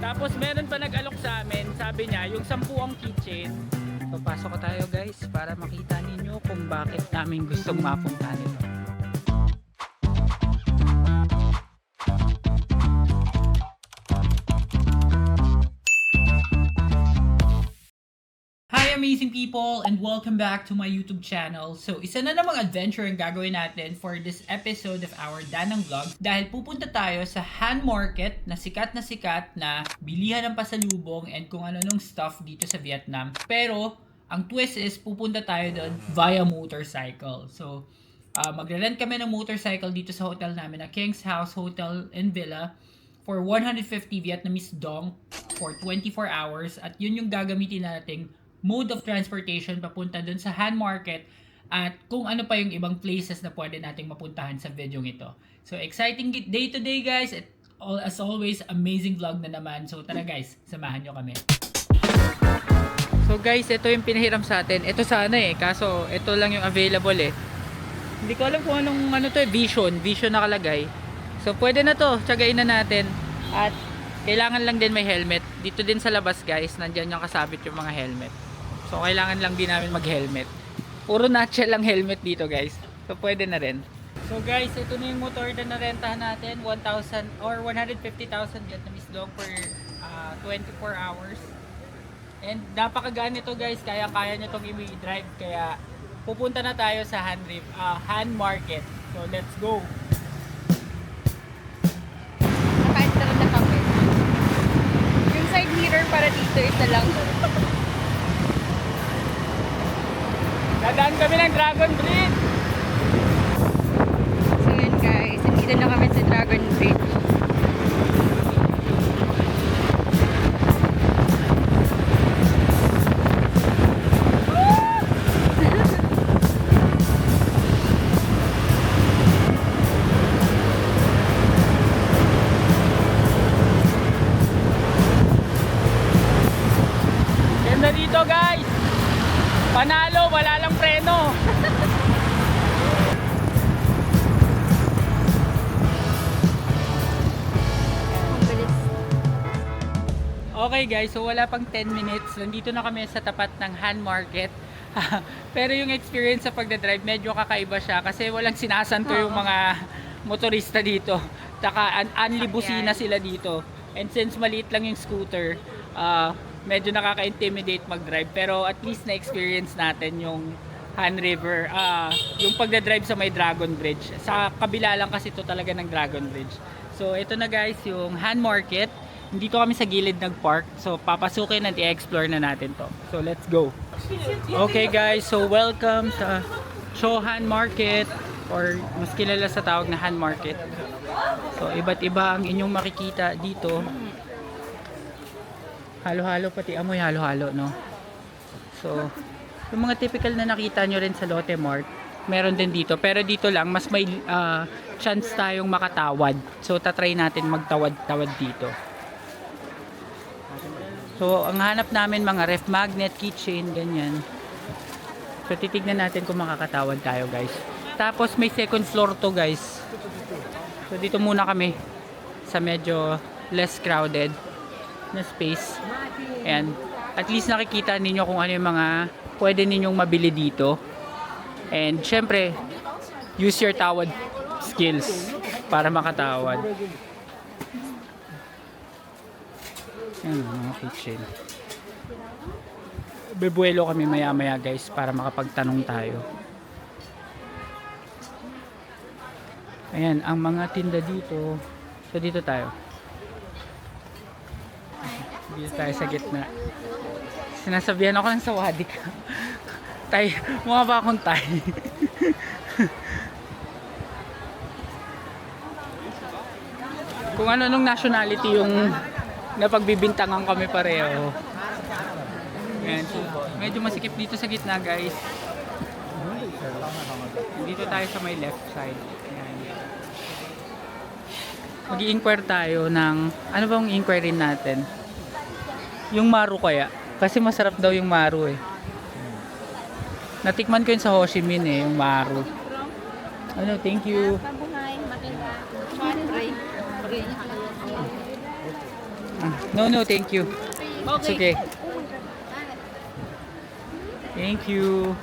Tapos meron pa nag-alok sa amin, sabi niya, yung 10 ang keychain. So pasok ko tayo guys para makita ninyo kung bakit namin gustong mapuntahan ito. Hi amazing people and welcome back to my YouTube channel. So isa na namang adventure ang gagawin natin for this episode of our Danang Vlog dahil pupunta tayo sa Han Market na sikat na bilihan ng pasalubong and kung ano-anong stuff dito sa Vietnam. Pero ang twist is pupunta tayo doon via motorcycle. So magre-rent kami ng motorcycle dito sa hotel namin na King's House Hotel and Villa for 150 Vietnamese dong for 24 hours at yun yung gagamitin nating mode of transportation papunta dun sa Han Market at kung ano pa yung ibang places na pwede nating mapuntahan sa video ito. So exciting day today guys. As always, amazing vlog na naman. So tara guys, samahan nyo kami. So guys, ito yung pinahiram sa atin. Ito sana kaso ito lang yung available Hindi ko alam kung anong Vision nakalagay. So pwede na to, tsagain na natin. At kailangan lang din may helmet. Dito din sa labas guys, nandyan yung kasabit yung mga helmet. So kailangan lang din namin mag-helmet. Puro nutshell lang helmet dito guys. So pwede na rin. So guys, ito na yung motor na narentahan natin. 1,000 or 150,000 Vietnamese dong per 24 hours. And napakagaan nito guys. Kaya nyo itong i-drive. Kaya pupunta na tayo sa Han Market. So let's go. Nakain na rin na kami. Yung side mirror para dito, isa lang. Dadaan kami ng Dragon Bridge. So yun guys, nandito na kami sa Dragon Bridge. Ganda dito guys. Panalo, wala lang preno. Ang bilis. Okay guys, so wala pang 10 minutes. Nandito na kami sa tapat ng Han Market. Pero yung experience sa pagdadrive, medyo kakaiba siya kasi walang sinasanto yung mga motorista dito. Taka unli busina sila dito. And since maliit lang yung scooter, medyo nakaka-intimidate mag-drive. Pero at least na-experience natin yung Han River, yung pagdadrive sa may Dragon Bridge. Sa kabila lang kasi ito talaga ng Dragon Bridge. So ito na guys, yung Han Market. Dito kami sa gilid nag-park. So papasukin at i-explore na natin to. So let's go. Okay guys, so welcome sa Han Market or mas kilala sa tawag na Han Market. So iba't iba ang inyong makikita dito. Halo-halo, pati amoy halo-halo, no? So, yung mga typical na nakita nyo rin sa Lotte Mart, meron din dito. Pero dito lang, mas may chance tayong makatawad. So, tatry natin magtawad-tawad dito. So, ang hanap namin mga ref magnet, keychain, ganyan. So, titignan natin kung makakatawad tayo, guys. Tapos, may second floor to, guys. So, dito muna kami sa medyo less crowded na space. Ayan. At least nakikita ninyo kung ano yung mga pwede ninyong mabili dito. And syempre, use your tawad skills para makatawad. Ayan, mga kitchen. Bebuelo kami maya-maya guys para makapagtanong tayo. Ayan, ang mga tinda dito. So dito tayo. Dito tayo sa gitna. Sinasabihan ako ng sawadi ka. Tay, mukha ba akong tay? Kung ano-anong nationality yung napagbibintangan kami pareho. Ayan, so, medyo masikip dito sa gitna guys. Dito tayo sa may left side. Ayan. Mag-i-inquire tayo ng ano bang inquiry natin? Yung maru kaya. Kasi masarap daw yung maru Natikman ko yun sa Ho Chi Minh yung maru. Ano, thank you. Mabuhay, maganda. No, thank you. It's okay. Thank you.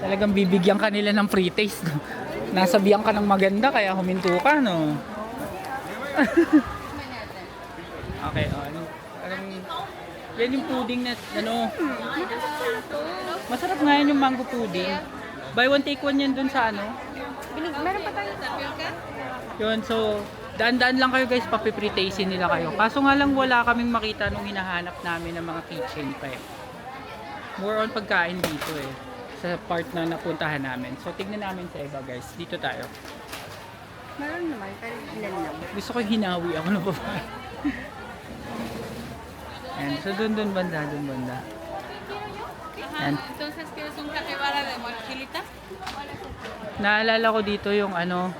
Talagang bibigyan ka nila ng free taste. No? Nasabihan ka ng maganda kaya huminto ka, no? Okay, ano? Yan yung pudding na, ano? Masarap nga yan yung mango pudding. Buy one take one yan dun sa ano? Meron pa tayo tapioca? Yun, so daan-daan lang kayo guys, papipritasin nila kayo. Kaso nga lang wala kaming makita nung hinahanap namin ng mga kitchen pa eh. More on pagkain dito eh. Sa part na napuntahan namin. So tignan namin sa iba guys. Dito tayo. Meron naman, pero ilan lang. Gusto ko hinawi ako ng babae. Ayan, so dun banda. Ayan. Entonces, ¿quieres un capibara de mochilita? Naalala ko dito yung ano,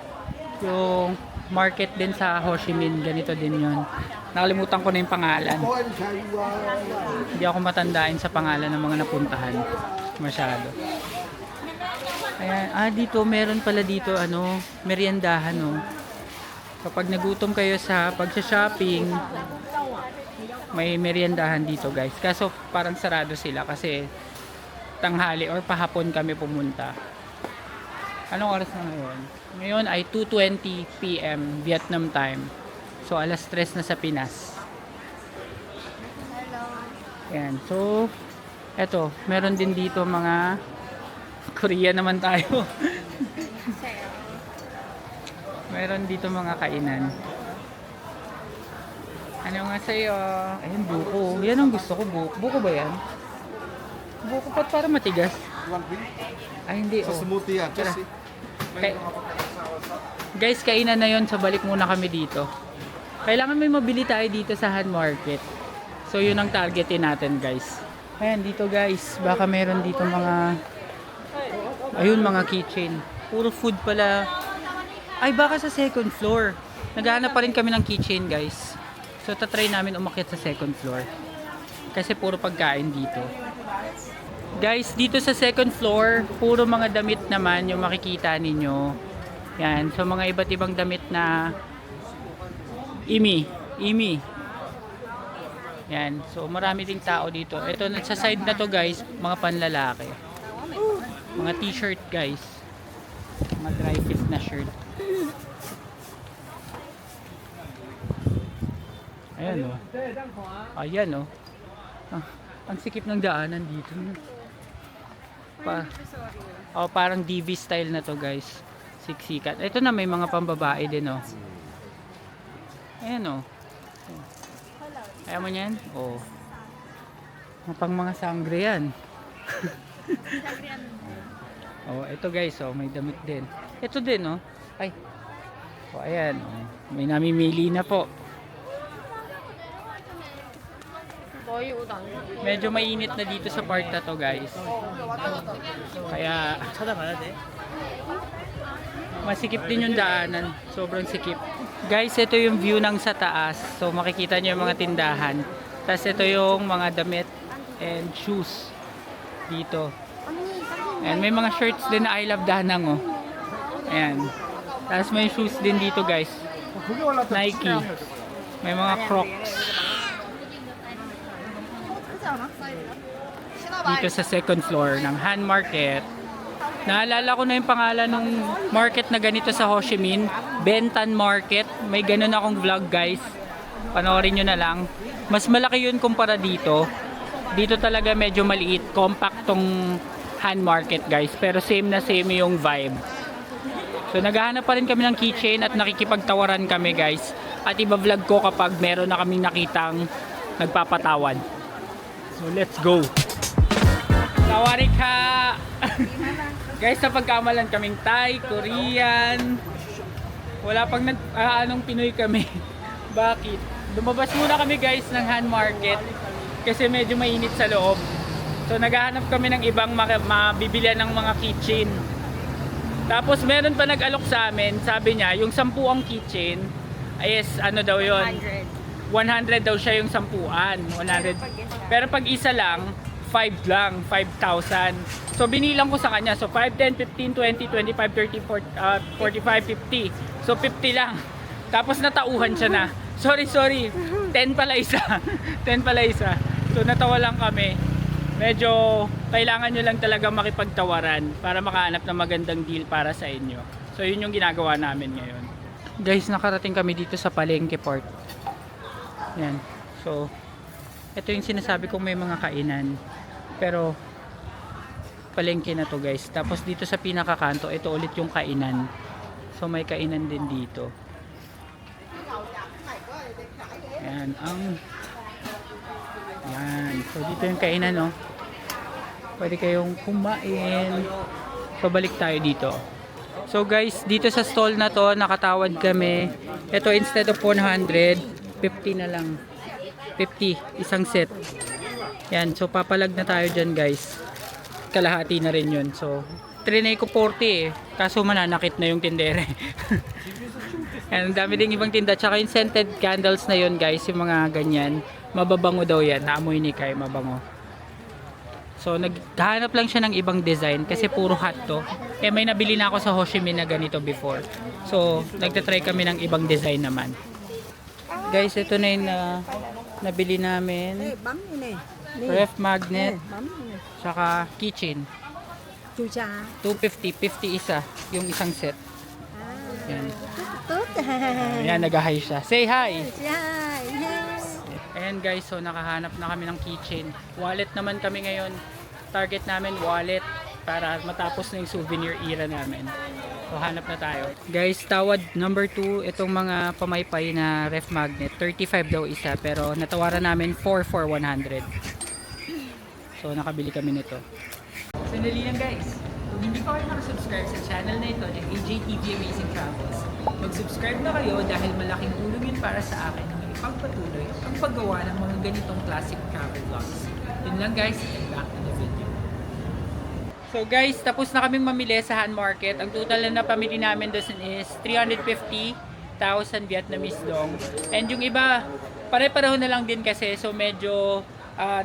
yung market din sa Ho Chi Minh, ganito din yun. Nakalimutan ko na yung pangalan. Hindi ako matandain sa pangalan ng mga napuntahan masyado. Ayan, dito meron pala dito ano, meriendahan no. Kapag nagutom kayo sa pagsha-shopping, may meriendahan dito guys. Kaso parang sarado sila kasi tanghali or pahapon kami pumunta. Anong oras na ngayon? Ngayon ay 2:20 PM Vietnam time. So alas 3 na sa Pinas. Ayan. So eto, meron din dito mga Korea naman tayo. Meron dito mga kainan. Ano nga sa'yo? Ayun, buko. Yan ang gusto ko, buko. Buko ba yan? Buko pa para matigas. Ay, hindi. Sa smoothie yan. Tara. Kasi Guys, kainan na yon, so balik muna kami dito. Kailangan may mabili tayo dito sa Han Market. So yun ang targetin natin guys. Ayan dito guys, baka meron dito mga ayun mga kitchen. Puro food pala. Ay baka sa second floor. Naghahanap pa rin kami ng kitchen guys. So tatry namin umakyat sa second floor. Kasi puro pagkain dito. Guys, dito sa second floor, puro mga damit naman yung makikita ninyo. Yan, so mga iba't ibang damit na imi. Yan, so marami ding tao dito. Ito sa side na to guys, mga panlalaki. Mga t-shirt guys. Mga dry fit na shirt. Ayan oh. Ayan oh. Ang sikip ng daanan dito. Parang DV style na to guys. Siksikat. Ito na may mga pambabae din oh. Ayan oh. Ayaw mo yan? Oh. Pang mga sangre yan. Oh, ito guys oh, may damit din. Ito din oh. Ay. Oh, ayan oh. May namimili na po. Medyo mainit na dito sa part na to guys. Kaya masikip din yung daanan. Sobrang sikip. Guys, ito yung view ng sa taas. So makikita nyo yung mga tindahan. Tapos ito yung mga damit and shoes dito. And may mga shirts din na I love Danang oh. Ayan. Tapos may shoes din dito guys. Nike. May mga Crocs. Dito sa second floor ng Han Market. Naalala ko na yung pangalan ng market na ganito sa Ho Chi Minh, Bentan Market. May ganun akong vlog guys. Panoorin nyo na lang. Mas malaki yun kumpara dito. Dito talaga medyo maliit, compact tong Han Market guys. Pero same na same yung vibe. So naghahanap pa rin kami ng keychain at nakikipagtawaran kami guys. At iba-vlog ko kapag meron na kaming nakitang nagpapatawan. So let's go. Tawari ka. Guys, sa pagkamalan kaming Thai, Korean. Wala pang anong Pinoy kami. Bakit? Lumabas muna kami guys ng Han Market kasi medyo mainit sa loob. So naghahanap kami ng ibang mabibilian ng mga kitchen. Tapos meron pa nag-alok sa amin. Sabi niya, yung 10 ang kitchen is ano daw yon? 100 daw siya yung 10. 100. Pero pag isa lang, 5 lang, 5,000. So binilang ko sa kanya. So 5, 10, 15, 20, 25, 30, 40, 45, 50. So 50 lang. Tapos natauhan siya na. Sorry. 10 pala isa. 10 pala isa. So natawa lang kami. Medyo kailangan nyo lang talaga makipagtawaran para makahanap ng magandang deal para sa inyo. So yun yung ginagawa namin ngayon. Guys, nakarating kami dito sa Palengke Park. Yan. So ito yung sinasabi kong may mga kainan. Pero palengke na to guys. Tapos dito sa pinakakanto, ito ulit yung kainan. So may kainan din dito. Ayan, yan. So dito yung kainan, no. Pwede kayong kumain. Pabalik tayo dito. So guys, dito sa stall na to, nakatawad kami. Ito instead of 100, 50 na lang. 50, isang set. Yan, so papalag na tayo dyan guys. Kalahati na rin yun. So, trinay ko 40 eh. Kaso mananakit na yung tindere. Yan, ang dami ding ibang tinda. Tsaka yung scented candles na yun guys, yung mga ganyan. Mababango daw yan. Naamoy ni Kai, mabango. So, naghahanap lang siya ng ibang design kasi puro hot to. Eh, may nabili na ako sa Ho Chi Minh na ganito before. So, nagtatry kami ng ibang design naman. Guys, ito na yung nabili namin. Ref magnet. Tsaka keychain. 250. 50 isa. Yung isang set. Yan. Ayan, nag-hi siya. Say hi! Ayan guys, so nakahanap na kami ng keychain. Wallet naman kami ngayon. Target namin wallet para matapos na yung souvenir era namin. So hanap na tayo. Guys, tawad number 2, itong mga pamaypay na ref magnet. 35 daw isa, pero natawaran namin 4 for 100. So nakabili kami nito. Sandali lang guys. Kung hindi pa kayo nakasubscribe sa channel na ito ng AJTV Amazing Travels, mag-subscribe na kayo dahil malaking tulong yun para sa akin na ipagpatuloy ang paggawa ng mga ganitong classic travel vlogs. Yun lang guys, and back to the video. So guys, tapos na kaming mamili sa Han Market. Ang total na napamili namin doon is 350,000 Vietnamese dong. And yung iba, pare-pareho na lang din kasi, so medyo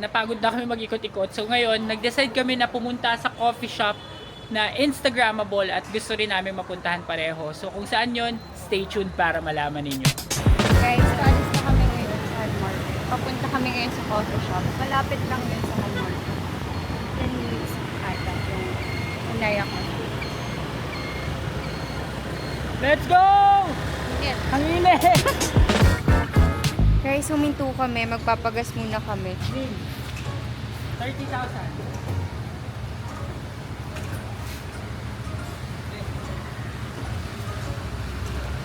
napagod na kami mag-ikot-ikot. So ngayon, nag-decide kami na pumunta sa coffee shop na Instagrammable at gusto rin namin mapuntahan pareho. So kung saan yon, stay tuned para malaman ninyo. Guys, alis na kami ngayon sa Han Market. Papunta kami ngayon sa coffee shop. Malapit lang yun sa Han Market. 10 minutes ata yung Naya Coffee. Let's go! Init. Ang init! Guys, huminto kami. Magpapagas muna kami. 30,000.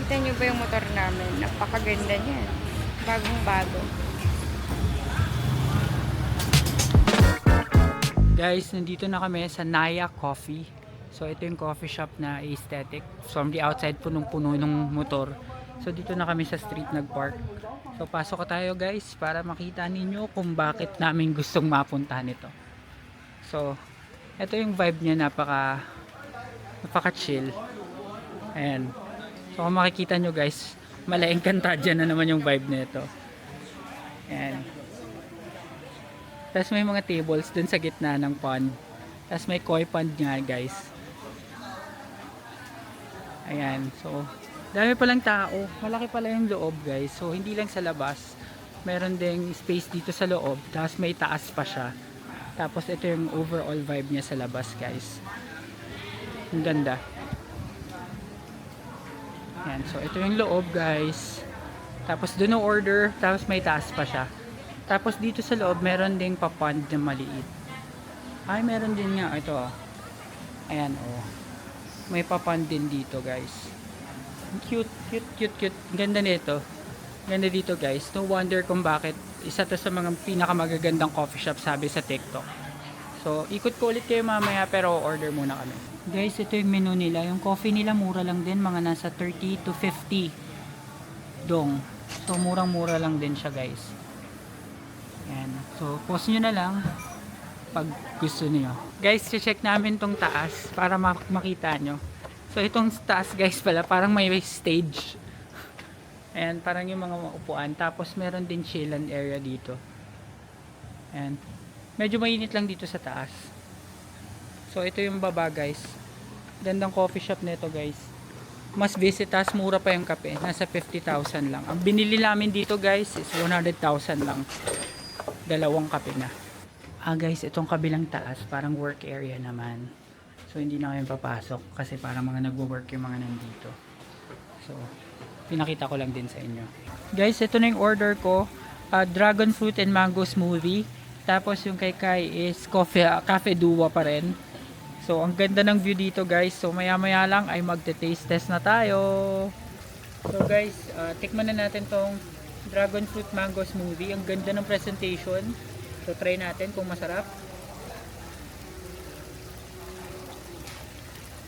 Kita nyo ba yung motor namin? Napakaganda niyan. Bagong-bago. Guys, nandito na kami sa Naya Coffee. So ito yung coffee shop na aesthetic. From the outside, punong-puno ng motor. So dito na kami sa street nagpark. So pasok ka tayo guys para makita ninyo kung bakit namin gustong mapuntahan ito. So ito yung vibe niya, napaka chill. Ayan. So kung makikita nyo guys, Malaking Kantadya na naman yung vibe nito. Ayan. Tapos may mga tables dun sa gitna ng pond. Tapos may koi pond nga guys. Ayan. So dami palang tao. Malaki pala yung loob guys. So hindi lang sa labas. Meron ding space dito sa loob. Tapos may taas pa siya. Tapos ito yung overall vibe niya sa labas guys. Ang ganda. Yan, so ito yung loob guys. Tapos doon yung order, tapos may taas pa siya. Tapos dito sa loob meron ding papand na maliit. Ay, meron din nga ito. Ayan oh. May papand din dito guys. Cute. Ganda nito. Ganda dito guys. No wonder kung bakit isa to sa mga pinakamagagandang coffee shop sabi sa TikTok. So, ikot ko ulit kayo mamaya pero order muna kami. Guys, ito yung menu nila. Yung coffee nila mura lang din. Mga nasa 30 to 50 dong. So, murang-mura lang din siya guys. Yan. So, pause nyo na lang pag gusto niyo. Guys, check namin tong taas para makita nyo. So, itong taas guys pala, parang may stage. Ayan, parang yung mga upuan. Tapos, meron din chillan area dito. Ayan. Medyo mainit lang dito sa taas. So ito yung baba guys. Gandang coffee shop nito guys. Mas visitas, mura pa yung kape. Nasa 50,000 lang. Ang binili namin dito guys is 100,000 lang. Dalawang kape na. Guys, itong kabilang taas parang work area naman. So hindi na kami papasok kasi parang mga nagwo-work yung mga nandito. So pinakita ko lang din sa inyo. Guys, ito na yung order ko. Dragon fruit and mango smoothie. Tapos yung kay Kai is cafe dua pa rin. So ang ganda ng view dito guys. So maya maya lang ay magte-taste test na tayo. So guys, tikman na natin tong dragon fruit mango smoothie. Ang ganda ng presentation. So try natin kung masarap.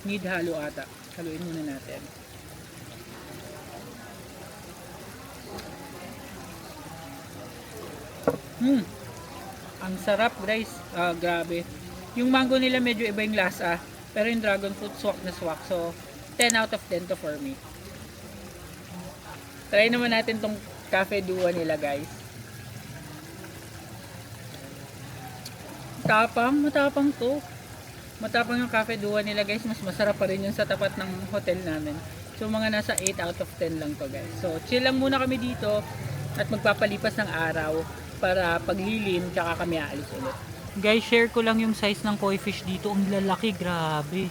Need halo ata. Haluin muna natin. Ang sarap guys. Grabe. Yung mango nila medyo iba yung lasa. Pero yung dragon fruit swak na swak. So 10 out of 10 to for me. Try naman natin tong cafe dua nila guys. Matapang to. Matapang yung cafe dua nila guys. Mas masarap pa rin yung sa tapat ng hotel namin. So mga nasa 8 out of 10 lang to guys. So chill lang muna kami dito. At magpapalipas ng araw. Para paglilim, tsaka kami aalis ulit. Guys, share ko lang yung size ng koi fish dito. Ang lalaki, grabe.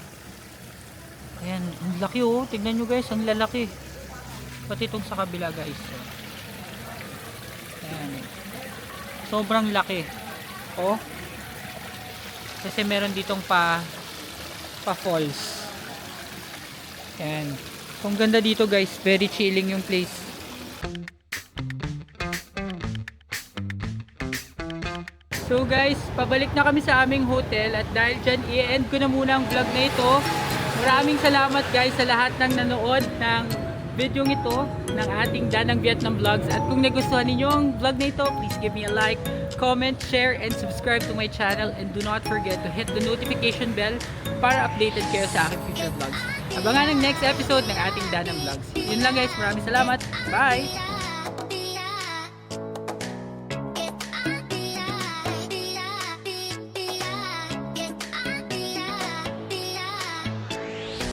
Ayan, ang laki oh. Tignan nyo guys, ang lalaki. Pati itong sa kabila guys. Ayan. Sobrang laki. Oh. Kasi meron ditong pa falls. Ayan. Kung ganda dito guys, very chilling yung place. So guys, pabalik na kami sa aming hotel at dahil dyan, i-end ko na muna ang vlog na ito. Maraming salamat guys sa lahat ng nanood ng video ito ng ating Danang Vietnam Vlogs. At kung nagustuhan ninyo ang vlog na ito, please give me a like, comment, share, and subscribe to my channel. And do not forget to hit the notification bell para updated kayo sa aking future vlogs. Abangan ang next episode ng ating Danang Vlogs. Yun lang guys, maraming salamat. Bye!